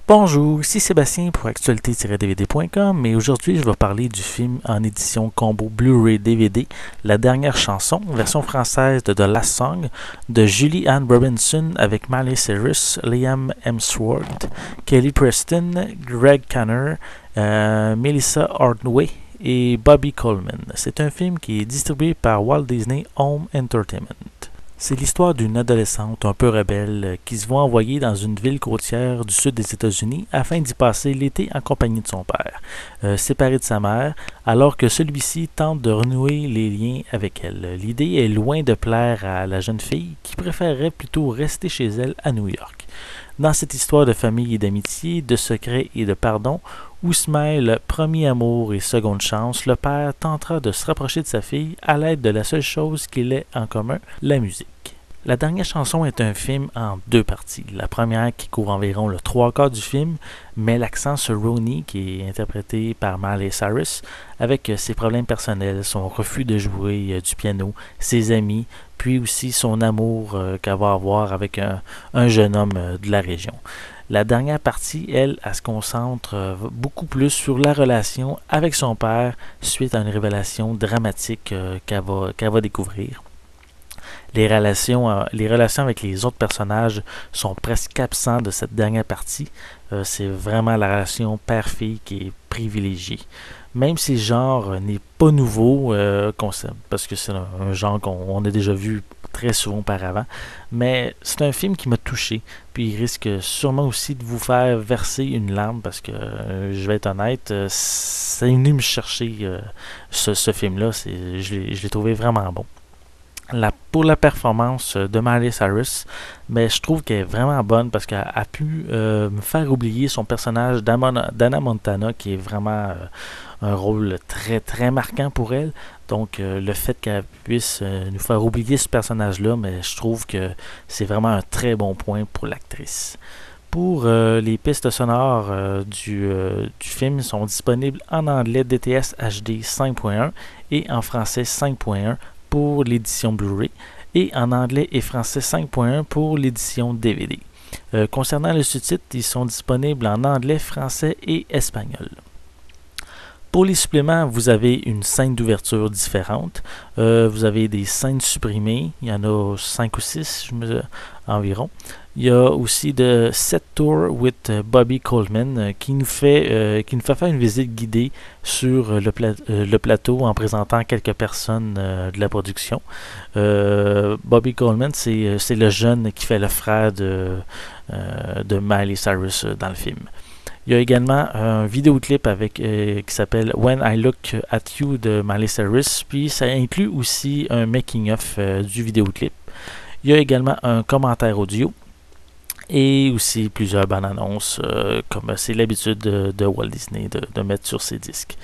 Bonjour, ici Sébastien pour actualité-dvd.com et aujourd'hui je vais parler du film en édition combo Blu-ray DVD La dernière chanson, version française de The Last Song de Julie Ann Robinson avec Miley Cyrus, Liam Hemsworth, Kelly Preston, Greg Kinnear, Melissa Ordway et Bobby Coleman. C'est un film qui est distribué par Walt Disney Home Entertainment. C'est l'histoire d'une adolescente un peu rebelle qui se voit envoyer dans une ville côtière du sud des États-Unis afin d'y passer l'été en compagnie de son père, séparé de sa mère, alors que celui-ci tente de renouer les liens avec elle. L'idée est loin de plaire à la jeune fille qui préférerait plutôt rester chez elle à New York. Dans cette histoire de famille et d'amitié, de secrets et de pardon, où se mêlent premier amour et seconde chance, le père tentera de se rapprocher de sa fille à l'aide de la seule chose qu'il ait en commun, la musique. La dernière chanson est un film en deux parties. La première, qui couvre environ le trois quarts du film, met l'accent sur Ronnie, qui est interprété par Miley Cyrus, avec ses problèmes personnels, son refus de jouer du piano, ses amis, puis aussi son amour qu'elle va avoir avec un jeune homme de la région. La dernière partie, elle se concentre beaucoup plus sur la relation avec son père suite à une révélation dramatique qu'elle va découvrir. Les relations avec les autres personnages sont presque absentes de cette dernière partie. C'est vraiment la relation père-fille qui est privilégiée. Même si le genre n'est pas nouveau, parce que c'est un genre qu'on a déjà vu très souvent auparavant, mais c'est un film qui m'a touché, puis il risque sûrement aussi de vous faire verser une larme, parce que, je vais être honnête, c'est venu me chercher ce film-là, je l'ai trouvé vraiment bon. Pour la performance de Miley Cyrus, mais je trouve qu'elle est vraiment bonne parce qu'elle a pu me faire oublier son personnage d'Anna Montana, qui est vraiment un rôle très très marquant pour elle. Donc le fait qu'elle puisse nous faire oublier ce personnage-là, mais je trouve que c'est vraiment un très bon point pour l'actrice. Pour les pistes sonores du film sont disponibles en anglais DTS HD 5.1 et en français 5.1 pour l'édition Blu-ray et en anglais et français 5.1 pour l'édition DVD. Concernant les sous-titres, ils sont disponibles en anglais, français et espagnol. Pour les suppléments, vous avez une scène d'ouverture différente. Vous avez des scènes supprimées. Il y en a 5 ou 6 environ. Il y a aussi de Set Tour with Bobby Coleman qui nous fait faire une visite guidée sur le plateau en présentant quelques personnes de la production. Bobby Coleman, c'est le jeune qui fait le frère de Miley Cyrus dans le film. Il y a également un vidéoclip qui s'appelle When I Look at You de Miley Cyrus, puis ça inclut aussi un making-of du vidéoclip. Il y a également un commentaire audio et aussi plusieurs bandes annonces, comme c'est l'habitude de Walt Disney de mettre sur ses disques.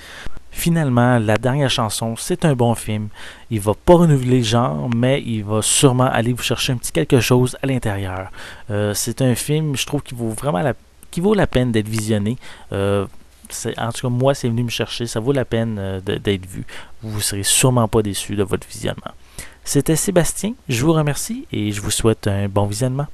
Finalement, la dernière chanson, c'est un bon film. Il va pas renouveler le genre, mais il va sûrement aller vous chercher un petit quelque chose à l'intérieur. C'est un film, je trouve, qui vaut la peine d'être visionné. En tout cas, moi, c'est venu me chercher. Ça vaut la peine d'être vu. Vous ne serez sûrement pas déçu de votre visionnement. C'était Sébastien. Je vous remercie et je vous souhaite un bon visionnement.